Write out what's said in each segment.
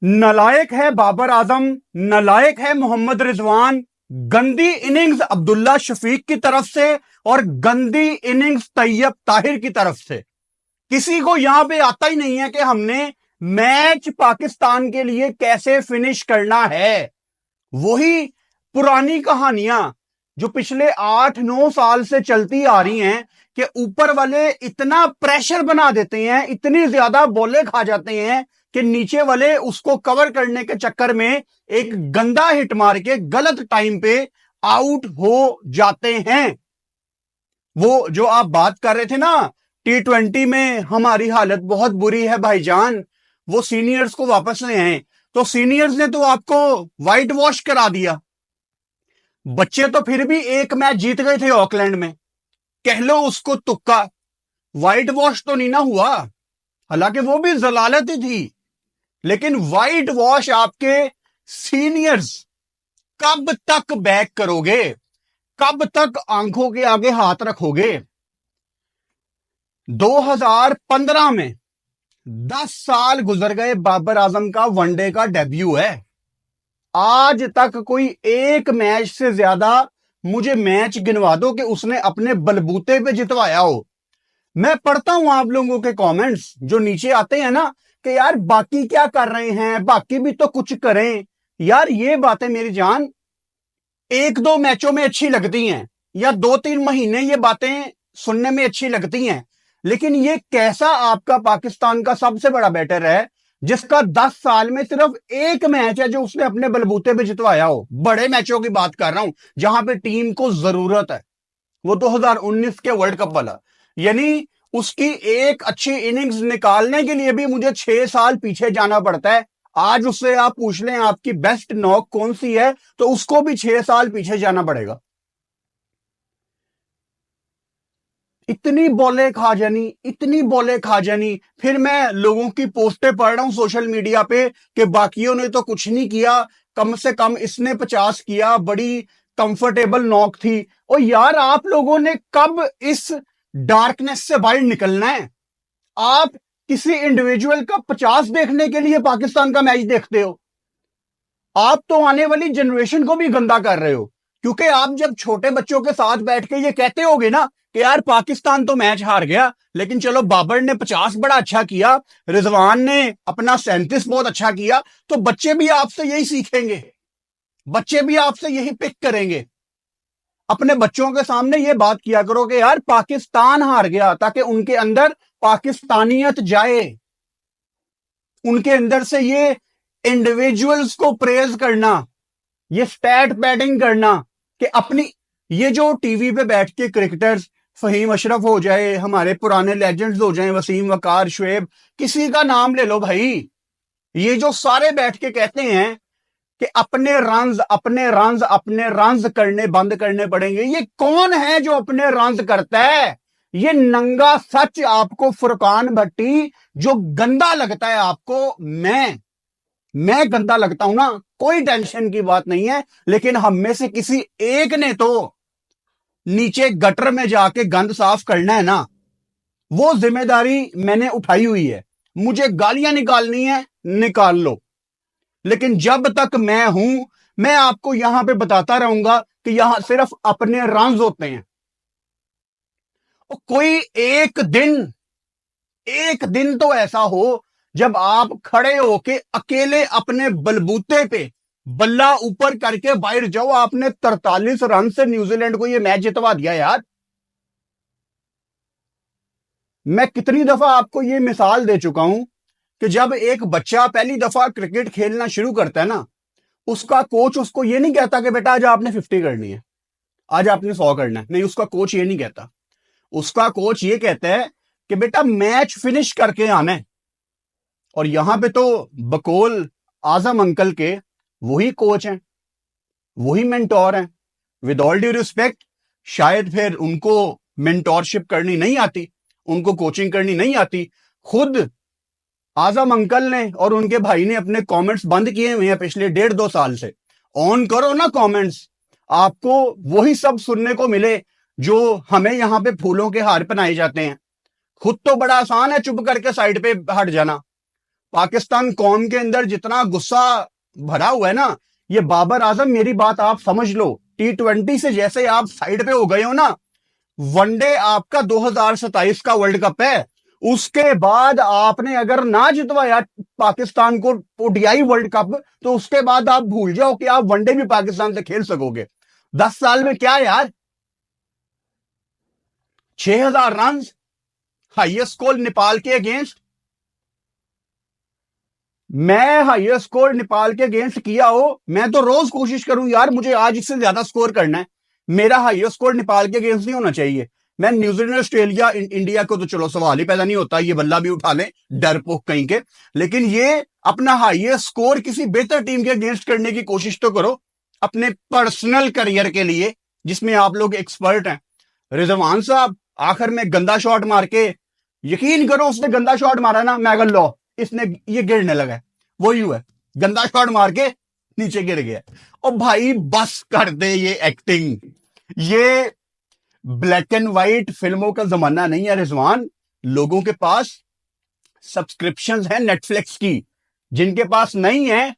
नालायक है बाबर आजम, नालायक है मोहम्मद रिजवान। गंदी इनिंग्स अब्दुल्ला शफीक की तरफ से और गंदी इनिंग्स तैयब ताहिर की तरफ से। किसी को यहां पे आता ही नहीं है कि हमने मैच पाकिस्तान के लिए कैसे फिनिश करना है। वही पुरानी कहानियां जो पिछले 8-9 साल से चलती आ रही हैं कि ऊपर वाले इतना प्रेशर बना देते हैं, इतनी ज्यादा बॉलें खा जाते हैं कि नीचे वाले उसको कवर करने के चक्कर में एक गंदा हिट मार के गलत टाइम पे आउट हो जाते हैं। वो जो आप बात कर रहे थे ना, T20 में हमारी हालत बहुत बुरी है भाईजान, वो सीनियर्स को वापस ले आए तो सीनियर्स ने तो आपको व्हाइट वॉश करा दिया। बच्चे तो फिर भी एक मैच जीत गए थे ऑकलैंड में, कह लो उसको तुक्का, व्हाइट वॉश तो नहीं ना हुआ। हालांकि वो भी जलालत ही थी, लेकिन व्हाइट वॉश आपके सीनियर्स कब तक बैक करोगे, कब तक आंखों के आगे हाथ रखोगे। 2015 में 10 साल गुजर गए, बाबर आजम का वनडे का डेब्यू है। आज तक कोई एक मैच से ज्यादा मुझे मैच गिनवा दो कि उसने अपने बलबूते पे जितवाया हो। मैं पढ़ता हूं आप लोगों के कमेंट्स जो नीचे आते हैं ना कि यार बाकी क्या कर रहे हैं, बाकी भी तो कुछ करें। यार ये बातें मेरी जान एक दो मैचों में अच्छी लगती हैं या 2-3 महीने ये बातें सुनने में अच्छी लगती हैं, लेकिन ये कैसा आपका पाकिस्तान का सबसे बड़ा बैटर है जिसका 10 साल में सिर्फ एक मैच है जो उसने अपने बलबूते पे जितवाया हो। बड़े मैचों की बात कर रहा हूं जहां पे टीम को जरूरत है, वो 2019 के वर्ल्ड कप वाला। यानी उसकी एक अच्छी इनिंग्स निकालने के लिए भी मुझे 6 साल पीछे जाना पड़ता है। आज उससे आप पूछ लें आपकी बेस्ट नॉक कौन सी है तो उसको भी 6 साल पीछे जाना पड़ेगा। इतनी बॉलें खा जानी, इतनी बॉलें खा जानी। फिर मैं लोगों की पोस्टें पढ़ रहा हूं सोशल मीडिया पे कि बाकियों ने तो कुछ नहीं किया, कम से कम इसने 50 किया, बड़ी कंफर्टेबल नॉक थी। और यार आप लोगों ने कब इस डार्कनेस से बाहर निकलना है? आप किसी इंडिविजुअल का 50 देखने के लिए पाकिस्तान का मैच देखते हो? आप तो आने वाली जनरेशन को भी गंदा कर रहे हो, क्योंकि आप जब छोटे बच्चों के साथ बैठ के ये कहते होगे ना कि यार पाकिस्तान तो मैच हार गया, लेकिन चलो बाबर ने 50 बड़ा अच्छा किया, रिजवान ने अपना 37 बहुत अच्छा किया, तो बच्चे भी आपसे यही सीखेंगे, बच्चे भी आपसे यही पिक करेंगे। अपने बच्चों के सामने ये बात किया करो कि यार पाकिस्तान हार गया, ताकि उनके अंदर पाकिस्तानियत जाए, उनके अंदर से ये इंडिविजुअल्स को प्रेज करना, ये स्टैट पैडिंग करना कि अपनी ये जो टीवी पे बैठ के क्रिकेटर्स फहीम अशरफ हो जाए, हमारे पुराने लेजेंड्स हो जाए, वसीम वकार, शुएब, किसी का नाम ले लो भाई, ये जो सारे बैठ के कहते हैं कि अपने रन्स अपने रन्स अपने रन्स करने बंद करने पड़ेंगे, ये कौन है जो अपने रन्स करता है? ये नंगा सच आपको फुरकान भट्टी जो गंदा लगता है आपको, मैं गंदा लगता हूं ना, कोई टेंशन की बात नहीं है, लेकिन हम में से किसी एक ने तो नीचे गटर में जाके गंद साफ करना है ना। वो जिम्मेदारी मैंने उठाई हुई है। मुझे गालियां निकालनी है, निकाल लो, लेकिन जब तक मैं हूं मैं आपको यहां पे बताता रहूंगा कि यहां सिर्फ अपने रन्स होते हैं। और कोई एक दिन तो ऐसा हो जब आप खड़े होके अकेले अपने बलबूते पे बल्ला ऊपर करके बाहर जाओ। आपने 43 रन से न्यूजीलैंड को यह मैच जितवा दिया यार। मैं कितनी दफा आपको यह मिसाल दे चुका हूं कि जब एक बच्चा पहली दफा क्रिकेट खेलना शुरू करता है ना, उसका कोच उसको यह नहीं कहता कि बेटा आज आपने 50 करनी है, आज आपने 100 करना है। नहीं, उसका कोच ये नहीं कहता। उसका कोच ये कहता है कि बेटा मैच फिनिश करके आना है। और यहां पे तो बकौल आजम अंकल के वही कोच हैं, वही मेंटोर हैं। विद ऑल ड्यू रिस्पेक्ट, शायद फिर उनको मेंटोरशिप करनी नहीं आती, उनको कोचिंग करनी नहीं आती। खुद आजम अंकल ने और उनके भाई ने अपने कमेंट्स बंद किए हुए हैं पिछले 1.5-2 साल से। ऑन करो ना कमेंट्स, आपको वही सब सुनने को मिले जो हमें यहां पे फूलों के हार पहनाए जाते हैं। खुद तो बड़ा आसान है चुप करके साइड पे हट जाना, पाकिस्तान कौम के अंदर जितना गुस्सा भरा हुआ है ना, ये बाबर आजम, मेरी बात आप समझ लो, T20 से जैसे आप साइड पे हो गए हो ना, वनडे आपका 2027 का वर्ल्ड कप है। उसके बाद आपने अगर ना जितवाया पाकिस्तान को ओडीआई वर्ल्ड कप, तो उसके बाद आप भूल जाओ कि आप वनडे भी पाकिस्तान से खेल सकोगे। 10 साल में क्या यार, 6000 रन, हाईएस्ट स्कोर नेपाल के अगेंस्ट। मैं हाईएस्ट स्कोर नेपाल के अगेंस्ट किया हो, मैं तो रोज कोशिश करूं यार, मुझे आज इससे ज्यादा स्कोर करना है। मेरा हाईएस्ट स्कोर नेपाल के अगेंस्ट नहीं होना चाहिए। मैं न्यूजीलैंड, ऑस्ट्रेलिया, इंडिया को तो चलो सवाल ही पैदा नहीं होता, ये बल्ला भी उठा ले डरपोक कहीं के। लेकिन ये अपना हाईएस्ट स्कोर किसी बेहतर टीम के अगेंस्ट करने की कोशिश तो करो, अपने पर्सनल करियर के लिए, जिसमें आप लोग एक्सपर्ट हैं। रिजवान साहब आखिर में गंदा शॉट मार के, यकीन करो उसने गंदा शॉट मारा ना, मैं अगर लो इसने ये गिरने लगा, वो यू है, गंदा शॉट मार के नीचे गिर गया। और भाई बस कर दे ये एक्टिंग, ये ब्लैक एंड व्हाइट फिल्मों का जमाना नहीं है रिजवान। लोगों के पास सब्सक्रिप्शंस हैं नेटफ्लिक्स की, जिनके पास नहीं है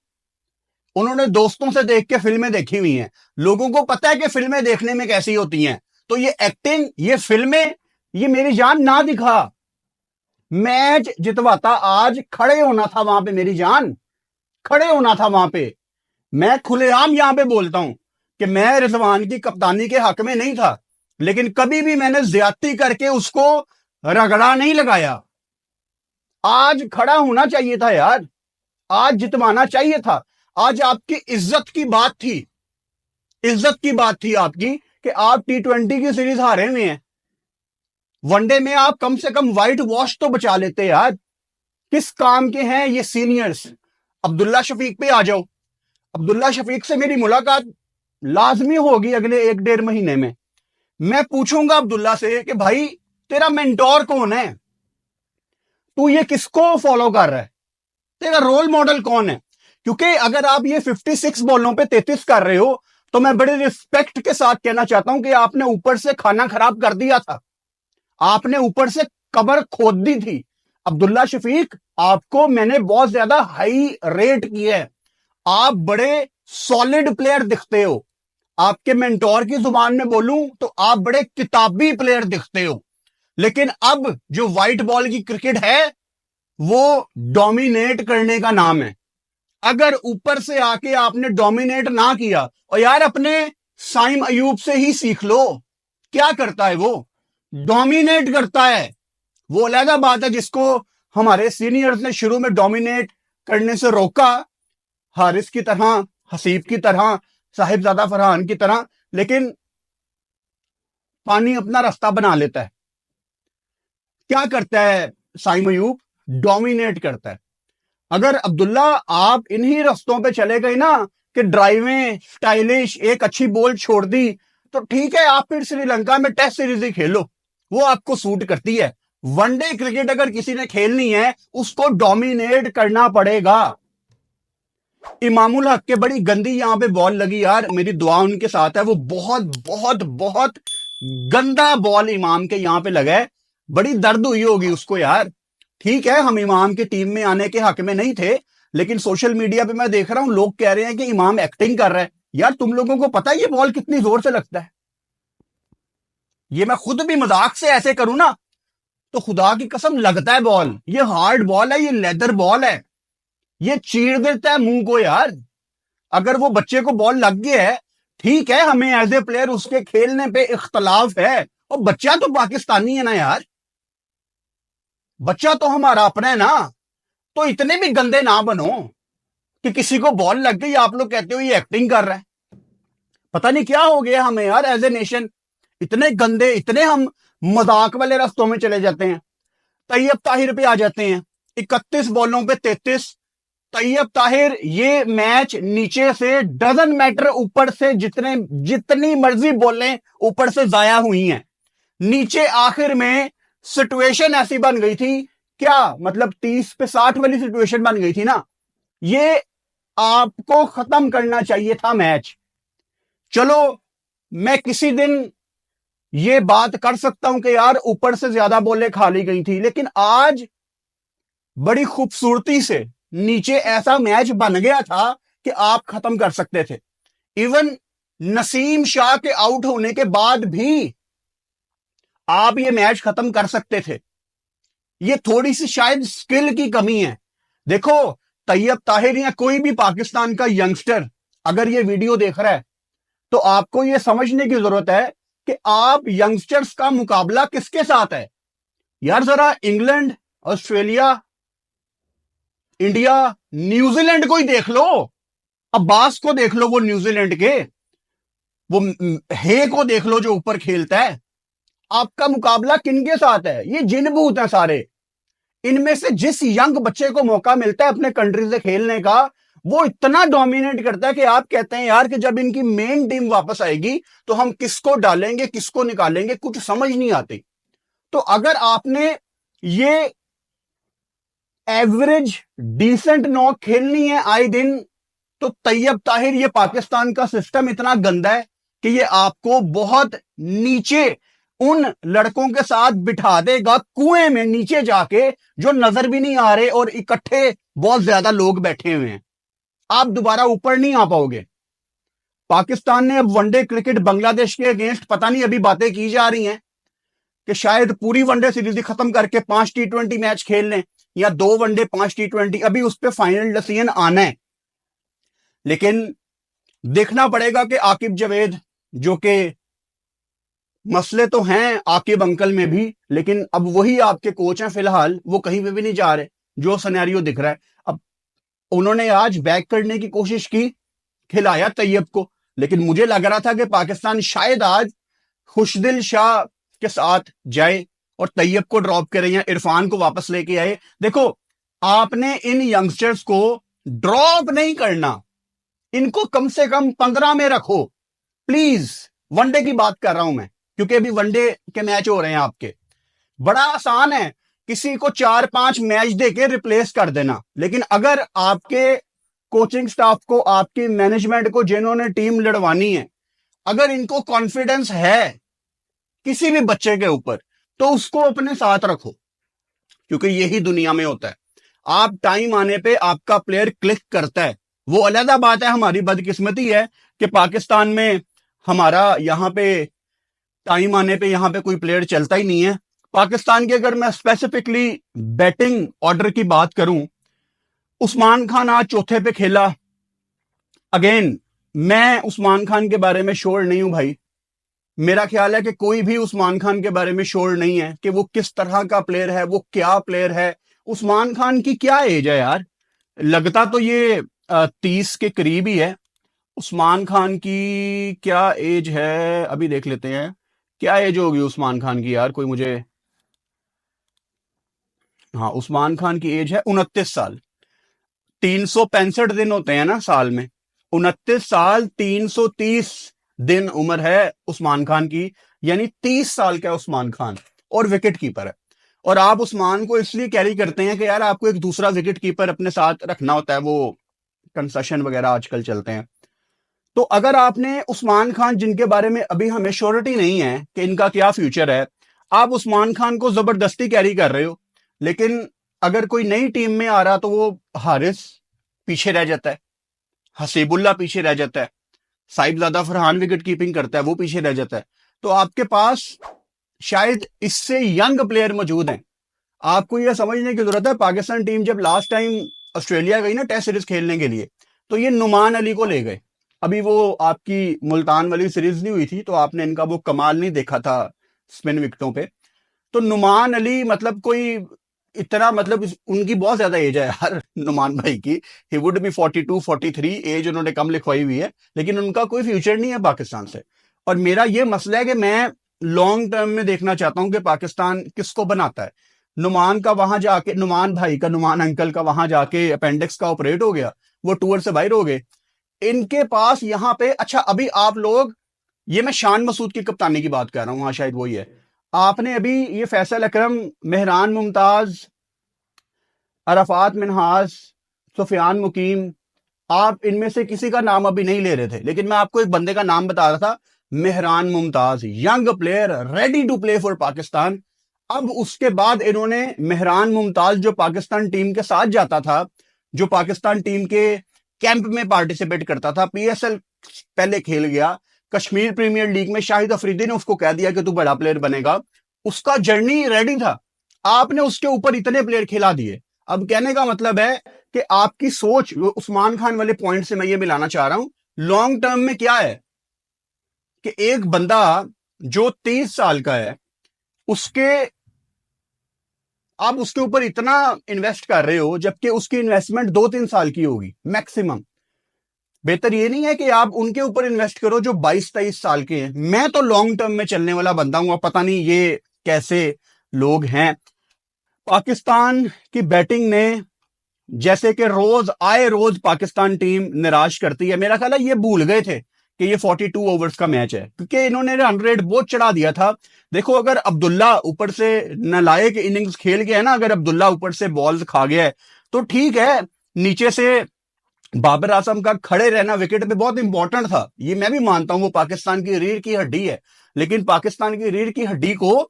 उन्होंने दोस्तों से देख के फिल्में देखी हुई हैं। लोगों को पता है कि फिल्में देखने में कैसी होती हैं। तो ये एक्टिंग, ये फिल्में, ये मेरी जान ना दिखा। मैच जितवाता, आज खड़े होना था वहां पे मेरी जान, खड़े होना था वहां पे। मैं खुलेआम यहां पे बोलता हूं कि मैं रिजवान की कप्तानी के हक में नहीं था, लेकिन कभी भी मैंने ज्यादती करके उसको रगड़ा नहीं लगाया। आज खड़ा होना चाहिए था यार, आज जितवाना चाहिए था। आज आपकी इज्जत की बात थी, इज्जत की बात थी आपकी कि आप T20 की सीरीज हारे हुए हैं। वनडे में आप कम से कम व्हाइट वॉश तो बचा लेते यार। किस काम के हैं ये सीनियर्स। अब्दुल्ला शफीक पे आ जाओ, अब्दुल्ला शफीक से मेरी मुलाकात लाजमी होगी अगले 1-1.5 महीने में। मैं पूछूंगा अब्दुल्ला से कि भाई तेरा मेंटोर कौन है, तू ये किसको फॉलो कर रहा है, तेरा रोल मॉडल कौन है। क्योंकि अगर आप ये 56 बॉलों पे 33 कर रहे हो, तो मैं बड़े रिस्पेक्ट के साथ कहना चाहता हूं कि आपने ऊपर से खाना खराब कर दिया था, आपने ऊपर से कबर खोद दी थी। अब्दुल्ला शफीक, आपको मैंने बहुत ज्यादा हाई रेट किया है, आप बड़े सॉलिड प्लेयर दिखते हो। आपके मेंटोर की जुबान में बोलूं तो आप बड़े किताबी प्लेयर दिखते हो। लेकिन अब जो व्हाइट बॉल की क्रिकेट है वो डोमिनेट करने का नाम है। अगर ऊपर से आके आपने डोमिनेट ना किया, और यार अपने साइम अयूब से ही सीख लो, क्या करता है वो, डोमिनेट करता है। वो अलग बात है जिसको हमारे सीनियर्स ने शुरू में डोमिनेट करने से रोका, हारिस की तरह, हसीब की तरह, साहिबजादा फरहान की तरह। लेकिन पानी अपना रास्ता बना लेता है। क्या करता है साइम अयूब, डोमिनेट करता है। अगर अब्दुल्ला आप इन्हीं रास्तों पे चले गए ना कि ड्राइवें स्टाइलिश, एक अच्छी बॉल छोड़ दी, तो ठीक है, आप फिर श्रीलंका में टेस्ट सीरीज ही खेलो, वो आपको सूट करती है। वनडे क्रिकेट अगर किसी ने खेलनी है, उसको डोमिनेट करना पड़ेगा। इमामुल हक के बड़ी गंदी यहां पे बॉल लगी यार, मेरी दुआ उनके साथ है। वो बहुत बहुत बहुत गंदा बॉल इमाम के यहां पे लगा है, बड़ी दर्द हुई होगी उसको यार। ठीक है, हम इमाम की टीम में आने के हक में नहीं थे, लेकिन सोशल मीडिया पे मैं देख रहा हूं लोग कह रहे हैं कि इमाम एक्टिंग कर रहा है। यार तुम लोगों को पता है ये बॉल कितनी जोर से लगता है। ये मैं खुद भी मजाक से ऐसे करूं ना तो खुदा की कसम लगता है बॉल, ये हार्ड बॉल है, ये लेदर बॉल है, ये चीर देता है मुंह को यार। अगर वो बच्चे को बॉल लग गया है, ठीक है, हमें एज ए प्लेयर उसके खेलने पे इख्तलाफ है, और बच्चा तो पाकिस्तानी है ना यार, बच्चा तो हमारा अपना है ना। तो इतने भी गंदे ना बनो कि किसी को बॉल लग गई आप लोग कहते हो ये एक्टिंग कर रहा है। पता नहीं क्या हो गया हमें यार एज ए नेशन, इतने गंदे, इतने हम मजाक वाले रास्तों में चले जाते हैं। तैयब ताहिर पे आ जाते हैं, 31 बॉलों पे 33। तैयब ताहिर, ये मैच नीचे से डजन मैटर, ऊपर से जितनी मर्जी बॉलें ऊपर से जाया हुई हैं, नीचे आखिर में सिचुएशन ऐसी बन गई थी, क्या मतलब 30 पे 60 वाली सिचुएशन बन गई थी ना, ये आपको खत्म करना चाहिए था मैच। चलो मैं किसी दिन ये बात कर सकता हूं कि यार ऊपर से ज्यादा बॉलें खा ली गई थी, लेकिन आज बड़ी खूबसूरती से नीचे ऐसा मैच बन गया था कि आप खत्म कर सकते थे। इवन नसीम शाह के आउट होने के बाद भी आप ये मैच खत्म कर सकते थे। ये थोड़ी सी शायद स्किल की कमी है। देखो, तैयब ताहिर या कोई भी पाकिस्तान का यंगस्टर अगर ये वीडियो देख रहा है तो आपको ये समझने की जरूरत है कि आप यंगस्टर्स का मुकाबला किसके साथ है। यार जरा इंग्लैंड, ऑस्ट्रेलिया, इंडिया, न्यूजीलैंड को ही देख लो। अब्बास को देख लो, वो न्यूजीलैंड के, वो हे को देख लो जो ऊपर खेलता है। आपका मुकाबला किनके साथ है? ये जिन भूत हैं सारे। इनमें से जिस यंग बच्चे को मौका मिलता है अपने कंट्री से खेलने का, वो इतना डोमिनेट करता है कि आप कहते हैं यार कि जब इनकी मेन टीम वापस आएगी तो हम किसको डालेंगे, किसको निकालेंगे, कुछ समझ नहीं आती। तो अगर आपने ये एवरेज डिसेंट नॉक खेलनी है आए दिन, तो तैयब ताहिर, ये पाकिस्तान का सिस्टम इतना गंदा है कि ये आपको बहुत नीचे उन लड़कों के साथ बिठा देगा, कुएं में नीचे जाके, जो नजर भी नहीं आ रहे और इकट्ठे बहुत ज्यादा लोग बैठे हुए हैं। आप दोबारा ऊपर नहीं आ पाओगे। पाकिस्तान ने अब वनडे क्रिकेट बांग्लादेश के अगेंस्ट, पता नहीं अभी बातें की जा रही हैं कि शायद पूरी वनडे सीरीज ही खत्म करके 5 T20 मैच खेल लें, या 2 वनडे 5 T20। अभी उस पर फाइनल डिसीजन आना है, लेकिन देखना पड़ेगा कि आकिब जावेद, जो कि मसले तो हैं आकिब अंकल में भी, लेकिन अब वही आपके कोच हैं फिलहाल, वो कहीं पे भी नहीं जा रहे जो सिनेरियो दिख रहा है। अब उन्होंने आज बैक करने की कोशिश की, खिलाया तैयब को, लेकिन मुझे लग रहा था कि पाकिस्तान शायद आज खुशदिल शाह के साथ जाए और तैयब को ड्रॉप करे या इरफान को वापस लेके आए। देखो, आपने इन यंगस्टर्स को ड्रॉप नहीं करना, इनको कम से कम 15 में रखो प्लीज। वनडे की बात कर रहा हूं मैं, क्योंकि अभी वनडे के मैच हो रहे हैं आपके। बड़ा आसान है किसी को 4-5 मैच देके रिप्लेस कर देना, लेकिन अगर आपके कोचिंग स्टाफ को, आपकी मैनेजमेंट को, जिन्होंने टीम लड़वानी है, अगर इनको कॉन्फिडेंस है किसी भी बच्चे के ऊपर, तो उसको अपने साथ रखो, क्योंकि यही दुनिया में होता है। आप टाइम आने पे आपका प्लेयर क्लिक करता है, वो अलग बात है। हमारी बदकिस्मती है कि पाकिस्तान में हमारा यहां पे टाइम आने पे यहां पे कोई प्लेयर चलता ही नहीं है। पाकिस्तान के अगर मैं स्पेसिफिकली बैटिंग ऑर्डर की बात करूं, उस्मान खान आज चौथे पे खेला। अगेन, मैं उस्मान खान के बारे में श्योर नहीं हूं भाई। मेरा ख्याल है कि कोई भी उस्मान खान के बारे में श्योर नहीं है कि वो किस तरह का प्लेयर है, वो क्या प्लेयर है। उस्मान खान की क्या एज है यार? लगता तो ये 30 के करीब ही है। उस्मान खान की क्या एज है, अभी देख लेते हैं क्या एज होगी उस्मान खान की यार। कोई मुझे, हाँ, उस्मान खान की एज है 29 साल। 365 दिन होते हैं ना साल में, 29 साल 330 दिन उम्र है उस्मान खान की, यानी 30 साल का उस्मान खान, और विकेट कीपर है। और आप उस्मान को इसलिए कैरी करते हैं कि यार आपको एक दूसरा विकेट कीपर अपने साथ रखना होता है, वो कंसेशन वगैरह आजकल चलते हैं। तो अगर आपने उस्मान खान, जिनके बारे में अभी हमें श्योरिटी नहीं है कि इनका क्या फ्यूचर है, आप उस्मान खान को जबरदस्ती कैरी कर रहे हो, लेकिन अगर कोई नई टीम में आ रहा तो वो हारिस पीछे रह जाता है, हसीबुल्ला पीछे रह जाता है, साहिबजादा फरहान विकेट कीपिंग करता है, वो पीछे रह जाता है। तो आपके पास शायद इससे यंग प्लेयर मौजूद हैं। आपको यह समझने की जरूरत है, पाकिस्तान टीम जब लास्ट टाइम ऑस्ट्रेलिया गई ना टेस्ट सीरीज खेलने के लिए, तो ये नुमान अली को ले गए। अभी वो आपकी मुल्तान वाली सीरीज नहीं हुई थी तो आपने इनका वो कमाल नहीं देखा था स्पिन विकेटों पे। तो नुमान अली, मतलब कोई इतना, मतलब उनकी बहुत ज्यादा एज है यार नुमान भाई की। ही वुड बी 42-43, एज उन्होंने कम लिखवाई हुई है, लेकिन उनका कोई फ्यूचर नहीं है पाकिस्तान से। और मेरा ये मसला है कि मैं लॉन्ग टर्म में देखना चाहता हूं कि पाकिस्तान किसको बनाता है। नुमान का वहां जाके, नुमान भाई का, नुमान अंकल का वहां जाके अपेंडिक्स का ऑपरेट हो गया, वो टूर से बाहर हो गए। इनके पास यहां पे, अच्छा अभी आप लोग, ये मैं शान मसूद की कप्तानी की बात कर रहा हूं, हाँ शायद वही है। आपने अभी ये फैसल अकरम, मेहरान मुमताज, अरफात मिनहाज, सुफियान मुकीम, आप इनमें से किसी का नाम अभी नहीं ले रहे थे, लेकिन मैं आपको एक बंदे का नाम बता रहा था, Mehran Mumtaz, young player, ready to play for Pakistan. अब उसके बाद इन्होंने मेहरान मुमताज जो पाकिस्तान टीम के साथ जाता था, जो पाकिस्तान टीम के कैंप में पार्टिसिपेट करता था, पीएसएल पहले खेल गया, कश्मीर प्रीमियर लीग में शाहिद अफरीदी ने उसको कह दिया कि तू बड़ा प्लेयर बनेगा, उसका जर्नी रेडी था, आपने उसके ऊपर इतने प्लेयर खिला दिए। अब कहने का मतलब है कि आपकी सोच, उस्मान खान वाले पॉइंट से मैं ये मिलाना चाह रहा हूं, लॉन्ग टर्म में क्या है कि एक बंदा जो 30 साल का है, उसके आप उसके ऊपर इतना इन्वेस्ट कर रहे हो, जबकि उसकी इन्वेस्टमेंट 2-3 साल की होगी मैक्सिमम। बेहतर ये नहीं है कि आप उनके ऊपर इन्वेस्ट करो जो 22-23 साल के हैं। मैं तो लॉन्ग टर्म में चलने वाला बंदा हूं, पता नहीं ये कैसे लोग हैं। पाकिस्तान की बैटिंग ने, जैसे कि रोज आए रोज पाकिस्तान टीम निराश करती है, मेरा ख्याल है ये भूल गए थे कि ये 42 ओवर्स का मैच है, क्योंकि इन्होंने रन रेट बहुत चढ़ा दिया था। देखो, अगर अब्दुल्ला ऊपर से नालायक इनिंग्स खेल गया है ना, अगर अब्दुल्ला ऊपर से बॉल्स खा गया है तो ठीक है, नीचे से बाबर आजम का खड़े रहना विकेट पे बहुत इंपॉर्टेंट था, ये मैं भी मानता हूं, वो पाकिस्तान की रीढ़ की हड्डी है। लेकिन पाकिस्तान की रीढ़ की हड्डी को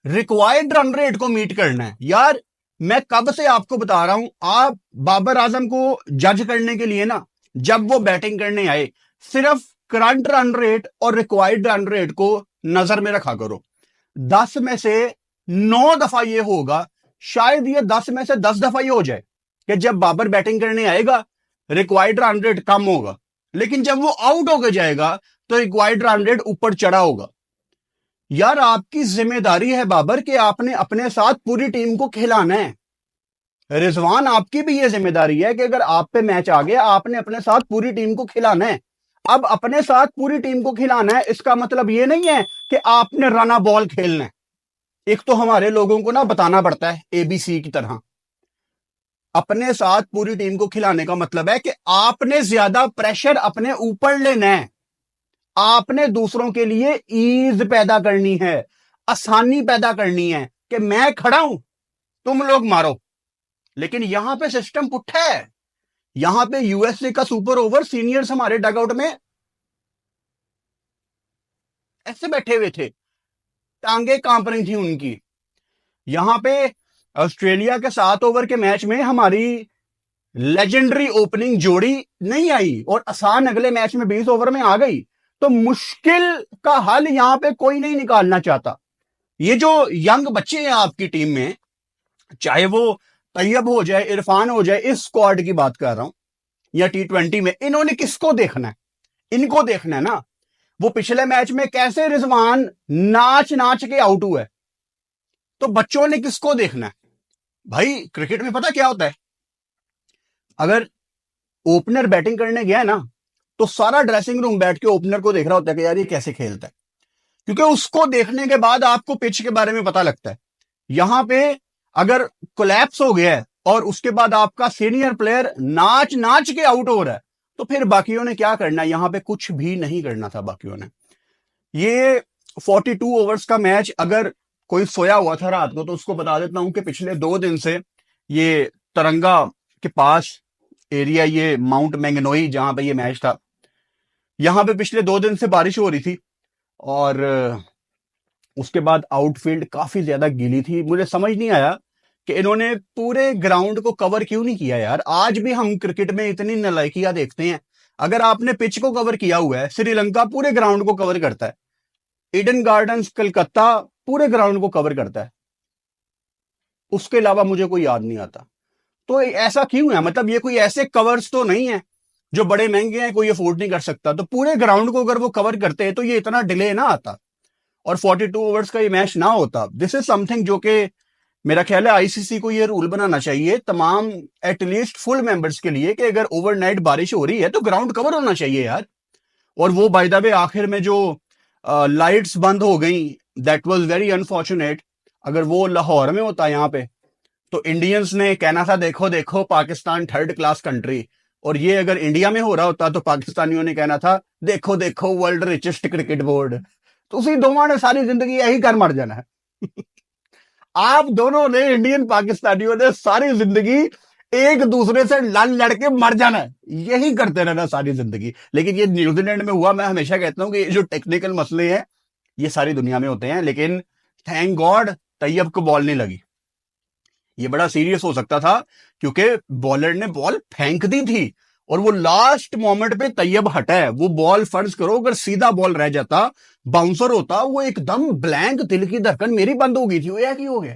रिक्वायर्ड रन रेट को मीट करना है यार। मैं कब से आपको बता रहा हूं, आप बाबर आजम को जज करने के लिए ना, जब वो बैटिंग करने आए, सिर्फ करंट रन रेट और रिक्वायर्ड रन रेट को नजर में रखा करो। 10 में से 9 दफा ये होगा, शायद ये 10 में से 10 दफा ये हो जाए कि जब बाबर बैटिंग करने आएगा रिक्वायर्ड रन रेट कम होगा, लेकिन जब वो आउट होकर जाएगा तो रिक्वायर्ड रन रेट ऊपर चढ़ा होगा। यार, आपकी जिम्मेदारी है बाबर कि आपने अपने साथ पूरी टीम को खिलाना है। रिजवान, आपकी भी ये जिम्मेदारी है कि अगर आप पे मैच आ गया, आपने अपने साथ पूरी टीम को खिलाना है। अब अपने साथ पूरी टीम को खिलाना है, इसका मतलब ये नहीं है कि आपने रना बॉल खेलना है। एक तो हमारे लोगों को ना बताना पड़ता है एबीसी की तरह। अपने साथ पूरी टीम को खिलाने का मतलब है कि आपने ज्यादा प्रेशर अपने ऊपर लेना है, आपने दूसरों के लिए ईज पैदा करनी है, आसानी पैदा करनी है कि मैं खड़ा हूं, तुम लोग मारो। लेकिन यहां पे सिस्टम पुट्ठा है। यहां पे यूएसए का सुपर ओवर सीनियर्स हमारे डगआउट में ऐसे बैठे हुए थे, टांगे कांप रही थी उनकी। यहां पे ऑस्ट्रेलिया के 7 ओवर के मैच में हमारी लेजेंडरी ओपनिंग जोड़ी नहीं आई और आसान अगले मैच में 20 ओवर में आ गई। तो मुश्किल का हल यहां पे कोई नहीं निकालना चाहता। ये जो यंग बच्चे हैं आपकी टीम में, चाहे वो तैयब हो जाए, इरफान हो जाए, इस स्क्वाड की बात कर रहा हूं, या टी20 में, इन्होंने किसको देखना है? इनको देखना है ना। वो पिछले मैच में कैसे रिजवान नाच नाच के आउट हुआ है, तो बच्चों ने किसको देखना है? भाई, क्रिकेट में पता क्या होता है, अगर ओपनर बैटिंग करने गया है ना, तो सारा ड्रेसिंग रूम बैठ के ओपनर को देख रहा होता है कि यार ये कैसे खेलता है, क्योंकि उसको देखने के बाद आपको पिच के बारे में पता लगता है। यहां पे अगर कोलैप्स हो गया है और उसके बाद आपका सीनियर प्लेयर नाच नाच के आउट हो रहा है, तो फिर बाकियों ने क्या करना है? यहां पे कुछ भी नहीं करना था बाकियों ने। ये 42 ओवर्स का मैच, अगर कोई सोया हुआ था रात को, तो उसको बता देता हूं कि पिछले 2 दिन से ये तरंगा के पास एरिया, ये माउंट मैंगनोई जहां पे ये मैच था, यहां पे पिछले 2 दिन से बारिश हो रही थी और उसके बाद आउटफील्ड काफी ज्यादा गीली थी। मुझे समझ नहीं आया कि इन्होंने पूरे ग्राउंड को कवर क्यों नहीं किया यार। आज भी हम क्रिकेट में इतनी नालायकियां देखते हैं। अगर आपने पिच को कवर किया हुआ है, श्रीलंका पूरे ग्राउंड को कवर करता है, ईडन गार्डन्स कलकत्ता पूरे ग्राउंड को कवर करता है, उसके अलावा मुझे कोई याद नहीं आता। तो ऐसा क्यों है? मतलब ये कोई ऐसे कवर्स तो नहीं है जो बड़े महंगे हैं, कोई अफोर्ड नहीं कर सकता। तो पूरे ग्राउंड को अगर वो कवर करते हैं तो ये इतना डिले ना आता और 42 ओवर्स का ये मैच ना होता। दिस इज समथिंग जो कि मेरा ख्याल है आईसीसी को ये रूल बनाना चाहिए तमाम एटलीस्ट फुल मेंबर्स के लिए कि अगर ओवरनाइट बारिश हो रही है तो ग्राउंड कवर होना चाहिए यार। और वो बाय द वे आखिर में जो लाइट्स बंद हो गई, दैट वाज वेरी अनफॉर्चुनेट। अगर वो लाहौर में होता यहाँ पे, तो इंडियंस ने कहना था देखो देखो पाकिस्तान थर्ड क्लास कंट्री, और ये अगर इंडिया में हो रहा होता तो पाकिस्तानियों ने कहना था देखो देखो वर्ल्ड रिचेस्ट क्रिकेट बोर्ड। तो उसी दोनों ने सारी जिंदगी यही कर मर जाना है। आप दोनों ने, इंडियन पाकिस्तानियों ने, सारी जिंदगी एक दूसरे से लड़ के मर जाना है, यही करते रहना सारी जिंदगी। लेकिन ये न्यूजीलैंड में हुआ। मैं हमेशा कहता हूं कि ये जो टेक्निकल मसले हैं ये सारी दुनिया में होते हैं, लेकिन थैंक गॉड तैयब को बॉल नहीं लगी। ये बड़ा सीरियस हो सकता था क्योंकि बॉलर ने बॉल फेंक दी थी और वो लास्ट मोमेंट पे तैयब हटा है। वो बॉल फर्ज करो अगर सीधा बॉल रह जाता, बाउंसर होता, वो एकदम ब्लैंक, दिल की धड़कन मेरी बंद हो गई थी, वो क्या हो गया,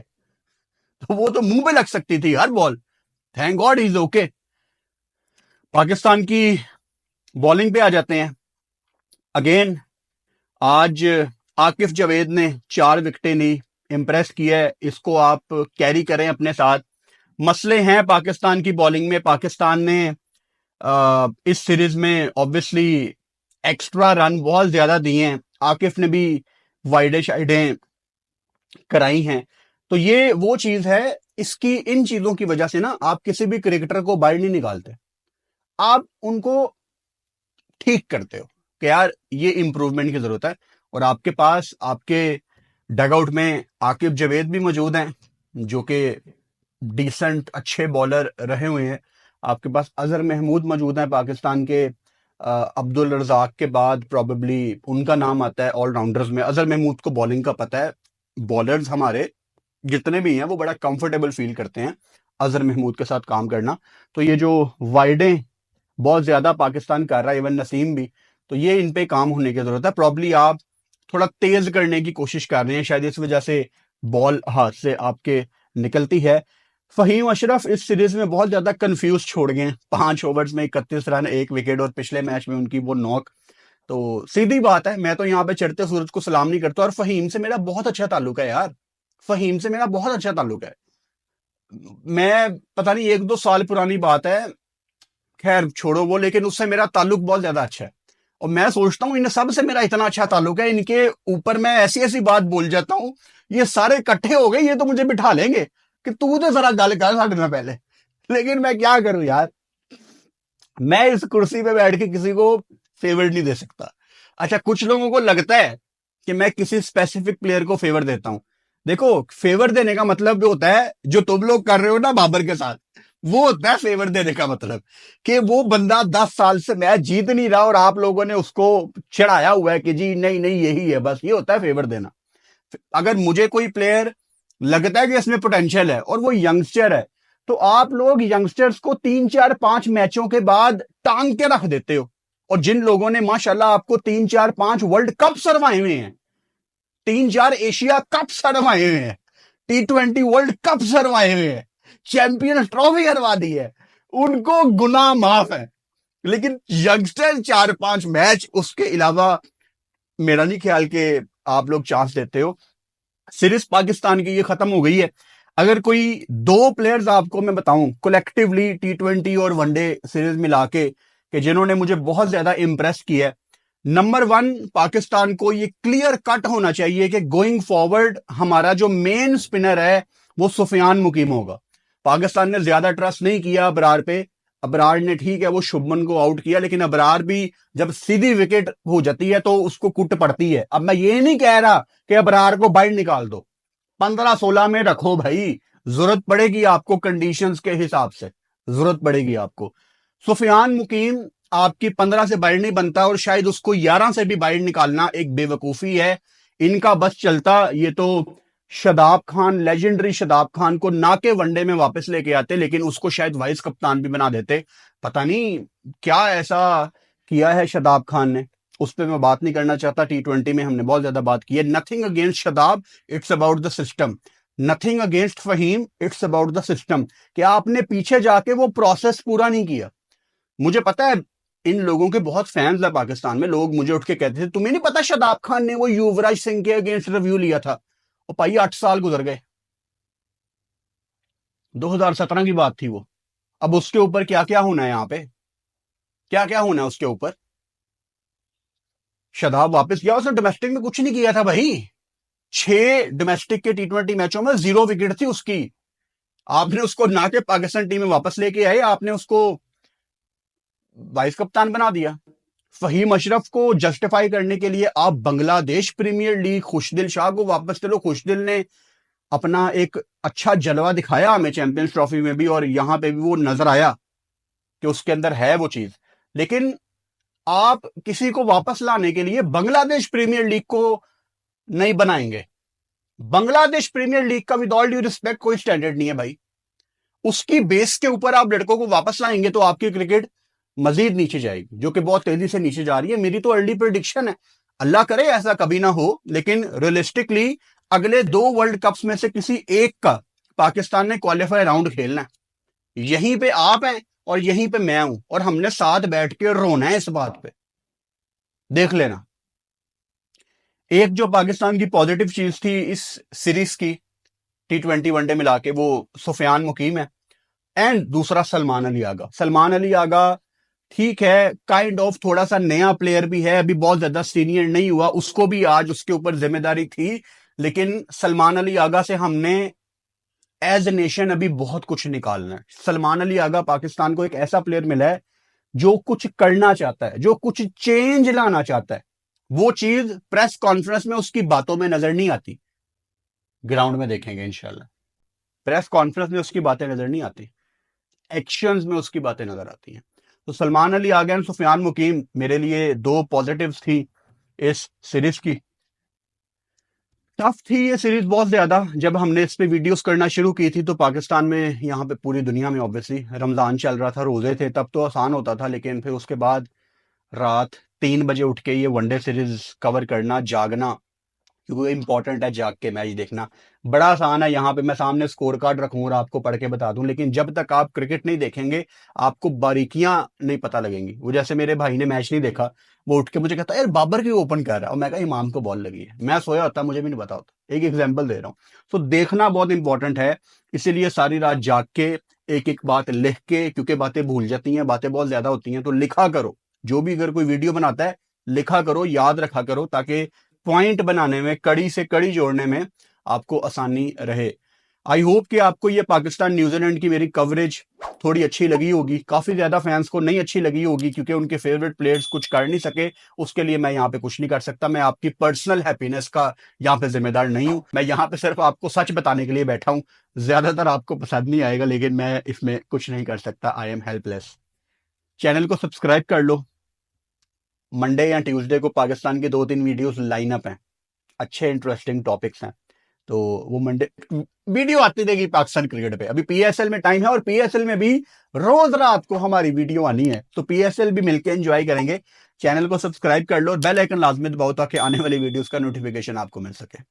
तो वो तो मुंह पे लग सकती थी हर ball. Thank God is okay. Pakistan की बॉलिंग पे आ जाते हैं। अगेन आज आकिफ जावेद ने 4 विकेटें ली, इंप्रेस किया है, इसको आप कैरी करें अपने साथ। मसले हैं पाकिस्तान की बॉलिंग में। पाकिस्तान ने इस सीरीज में ऑब्वियसली एक्स्ट्रा रन बहुत ज्यादा दिए हैं, आकिफ ने भी वाइडे शाइडें कराई हैं। तो ये वो चीज है, इसकी इन चीजों की वजह से ना आप किसी भी क्रिकेटर को बाहर नहीं निकालते, आप उनको ठीक करते हो कि यार ये इंप्रूवमेंट की जरूरत है। और आपके पास आपके डगआउट में आकिब जावेद भी मौजूद हैं जो कि डिसेंट अच्छे बॉलर रहे हुए हैं। आपके पास अजहर महमूद मौजूद हैं पाकिस्तान के, अब्दुल रजाक के बाद प्रॉबेबली उनका नाम आता है ऑलराउंडर्स में। अजहर महमूद को बॉलिंग का पता है, बॉलर्स हमारे जितने भी हैं वो बड़ा कंफर्टेबल फील करते हैं अजहर महमूद के साथ काम करना। तो ये जो वाइडें बहुत ज्यादा पाकिस्तान कर रहा है, इवन नसीम भी, तो ये इन पे काम होने की जरूरत है। प्रॉब्ली आप थोड़ा तेज करने की कोशिश कर रहे हैं, शायद इस वजह से बॉल हाथ से आपके निकलती है। फहीम अशरफ इस सीरीज में बहुत ज्यादा कंफ्यूज छोड़ गए, 5 ओवर्स में 31 रन, 1 विकेट, और पिछले मैच में उनकी वो नॉक। तो सीधी बात है, मैं तो यहाँ पे चढ़ते सूरज को सलाम नहीं करता, और फहीम से मेरा बहुत अच्छा ताल्लुक है यार, फहीम से मेरा बहुत अच्छा ताल्लुक है। मैं पता नहीं 1-2 साल पुरानी बात है, खैर छोड़ो वो, लेकिन उससे मेरा ताल्लुक बहुत ज्यादा अच्छा है। और मैं सोचता हूँ इन सब से मेरा इतना अच्छा ताल्लुक है, इनके ऊपर मैं ऐसी ऐसी बात बोल जाता हूँ, ये सारे इकट्ठे हो गए, ये तो मुझे बिठा लेंगे कि तू तो जरा गल कर साढ़े ना पहले। लेकिन मैं क्या करूं यार, मैं इस कुर्सी पे बैठ के किसी को फेवर नहीं दे सकता। अच्छा, कुछ लोगों को लगता है कि मैं किसी स्पेसिफिक प्लेयर को फेवर देता हूं। देखो, फेवर देने का मतलब भी होता है जो तुम लोग कर रहे हो ना बाबर के साथ, वो होता है फेवर देने का मतलब, कि वो बंदा 10 साल से मैच जीत नहीं रहा और आप लोगों ने उसको चढ़ाया हुआ है कि जी नहीं नहीं यही है, बस ये होता है फेवर देना। अगर मुझे कोई प्लेयर लगता है कि इसमें पोटेंशियल है और वो यंगस्टर है, तो आप लोग यंगस्टर्स को 3-4-5 मैचों के बाद टांग के रख देते हो। और जिन लोगों ने माशाल्लाह आपको 3-4-5 वर्ल्ड कप सरवाए हुए हैं, 3-4 एशिया कप सरवाए हुए हैं, T20 वर्ल्ड कप सरवाए हुए हैं, चैंपियंस ट्रॉफी हरवा दी है, उनको गुनाह माफ है। लेकिन यंगस्टर 4-5 मैच, उसके अलावा मेरा नहीं ख्याल कि आप लोग चांस देते हो। सीरीज पाकिस्तान की ये खत्म हो गई है। अगर कोई 2 प्लेयर्स आपको मैं बताऊं कलेक्टिवली T20 और वनडे सीरीज मिला के कि जिन्होंने मुझे बहुत ज्यादा इंप्रेस किया है, नंबर 1 पाकिस्तान को ये क्लियर कट होना चाहिए कि गोइंग फॉरवर्ड हमारा जो मेन स्पिनर है वो सुफियान मुकीम होगा। पाकिस्तान ने ज्यादा ट्रस्ट नहीं किया अबरार पे। अबरार ने ठीक है वो शुभमन को आउट किया, लेकिन अबरार भी जब सीधी विकेट हो जाती है तो उसको कुट पड़ती है। अब मैं ये नहीं कह रहा कि अबरार को बाहर निकाल दो, 15-16 में रखो भाई, जरूरत पड़ेगी आपको कंडीशंस के हिसाब से, जरूरत पड़ेगी आपको। सुफियान मुकीम आपकी 15 से बाहर नहीं बनता, और शायद उसको 11 से भी बाहर निकालना एक बेवकूफी है। इनका बस चलता ये तो शदाब खान, लेजेंडरी शदाब खान को ना के वनडे में वापस लेके आते, लेकिन उसको शायद वाइस कप्तान भी बना देते। पता नहीं क्या ऐसा किया है शदाब खान ने, उस पर मैं बात नहीं करना चाहता। T20 में हमने बहुत ज्यादा बात की है। Nothing against Shadab, it's about the system. Nothing against Faheem, it's about the system. कि आपने पीछे जाके वो प्रोसेस पूरा नहीं किया। मुझे पता है इन लोगों के बहुत फैंस है पाकिस्तान में, लोग मुझे उठ के कहते थे तुम्हें नहीं पता शदाब खान ने वो युवराज सिंह के अगेंस्ट रिव्यू लिया था। और भाई 8 साल गुजर गए, 2017 की बात थी वो। अब उसके ऊपर क्या क्या होना है, यहाँ पे क्या क्या होना है उसके ऊपर। शदाब वापस गया, उसने डोमेस्टिक में कुछ नहीं किया था भाई। 6 डोमेस्टिक के T20 मैचों में 0 विकेट थी उसकी। आपने उसको ना के पाकिस्तान टीम में वापस लेके आए, आपने उसको वाइस कप्तान बना दिया। फहीम अशरफ को जस्टिफाई करने के लिए आप बांग्लादेश प्रीमियर लीग खुशदिल शाह को वापस ले लो। खुशदिल ने अपना एक अच्छा जलवा दिखाया हमें चैंपियंस ट्रॉफी में भी, और यहां पे भी वो नजर आया कि उसके अंदर है वो चीज। लेकिन आप किसी को वापस लाने के लिए बांग्लादेश प्रीमियर लीग को नहीं बनाएंगे। बांग्लादेश प्रीमियर लीग का विद ऑल ड्यू रिस्पेक्ट कोई स्टैंडर्ड नहीं है भाई। उसकी बेस के ऊपर आप लड़कों को वापस लाएंगे तो आपकी क्रिकेट मजीद नीचे जाएगी, जो कि बहुत तेजी से नीचे जा रही है। मेरी तो अर्ली प्रिडिक्शन है, अल्लाह करे ऐसा कभी ना हो, लेकिन रियलिस्टिकली अगले 2 वर्ल्ड कप्स में से किसी एक का पाकिस्तान ने क्वालिफाई राउंड खेलना है। यहीं पे आप हैं और यहीं पे मैं हूं, और हमने साथ बैठ के रोना है इस बात पे। देख लेना, एक जो पाकिस्तान की पॉजिटिव चीज थी इस सीरीज की, T20 वनडे मिला के, वो सुफियान मुकीम है, एंड दूसरा सलमान अली आगा। सलमान अली आगा ठीक है, काइंड ऑफ थोड़ा सा नया प्लेयर भी है, अभी बहुत ज्यादा सीनियर नहीं हुआ, उसको भी आज उसके ऊपर जिम्मेदारी थी, लेकिन सलमान अली आगा से हमने एज ए नेशन अभी बहुत कुछ निकालना है। सलमान अली आगा पाकिस्तान को एक ऐसा प्लेयर मिला है जो कुछ करना चाहता है, जो कुछ चेंज लाना चाहता है। वो चीज प्रेस कॉन्फ्रेंस में उसकी बातों में नजर नहीं आती, ग्राउंड में देखेंगे इंशाल्लाह। प्रेस कॉन्फ्रेंस में उसकी बातें नजर नहीं आती, एक्शंस में उसकी बातें नजर आती हैं। तो सलमान अली आगा एंड सुफियान मुकीम मेरे लिए 2 पॉजिटिव्स थी इस सीरीज की। टफ थी ये सीरीज बहुत ज्यादा। जब हमने इस पे वीडियोस करना शुरू की थी तो पाकिस्तान में, यहाँ पे पूरी दुनिया में ऑब्वियसली रमजान चल रहा था, रोजे थे, तब तो आसान होता था, लेकिन फिर उसके बाद रात 3 बजे उठ के ये वनडे सीरीज कवर करना, जागना, क्योंकि इंपॉर्टेंट है, जाग के मैच देखना बड़ा आसान है। यहाँ पे मैं सामने स्कोर कार्ड रखूं और आपको पढ़ के बता दूं, लेकिन जब तक आप क्रिकेट नहीं देखेंगे आपको बारीकियां नहीं पता लगेंगी। वो जैसे मेरे भाई ने मैच नहीं देखा, वो उठ के मुझे कहता है यार बाबर क्यों ओपन कर रहा है, और मैं कहा इमाम को बॉल लगी है, मैं सोया होता, मुझे भी नहीं पता होता। एक एग्जाम्पल दे रहा हूँ। तो देखना बहुत इंपॉर्टेंट है, इसीलिए सारी रात जाग के एक एक बात लिख के, क्योंकि बातें भूल जाती हैं, बातें बहुत ज्यादा होती हैं, तो लिखा करो। जो भी अगर कोई वीडियो बनाता है लिखा करो, याद रखा करो, ताकि पॉइंट बनाने में, कड़ी से कड़ी जोड़ने में आपको आसानी रहे। आई होप कि आपको ये पाकिस्तान न्यूजीलैंड की मेरी कवरेज थोड़ी अच्छी लगी होगी। काफी ज्यादा फैंस को नहीं अच्छी लगी होगी क्योंकि उनके फेवरेट प्लेयर्स कुछ कर नहीं सके, उसके लिए मैं यहाँ पे कुछ नहीं कर सकता। मैं आपकी पर्सनल हैप्पीनेस का यहाँ पे जिम्मेदार नहीं हूं, मैं यहाँ पे सिर्फ आपको सच बताने के लिए बैठा हूं। ज्यादातर आपको पसंद नहीं आएगा, लेकिन मैं इसमें कुछ नहीं कर सकता, आई एम हेल्पलेस। चैनल को सब्सक्राइब कर लो। मंडे या ट्यूसडे को पाकिस्तान के 2-3 वीडियोस लाइनअप हैं, अच्छे इंटरेस्टिंग टॉपिक्स हैं, तो वो मंडे वीडियो आती रहेगी पाकिस्तान क्रिकेट पे। अभी पीएसएल में टाइम है, और पीएसएल में भी रोज रात को हमारी वीडियो आनी है, तो पीएसएल भी मिलके एंजॉय करेंगे। चैनल को सब्सक्राइब कर लो और बेल आइकन लाजमी दबाओ ताकि आने वाली वीडियोस का नोटिफिकेशन आपको मिल सके।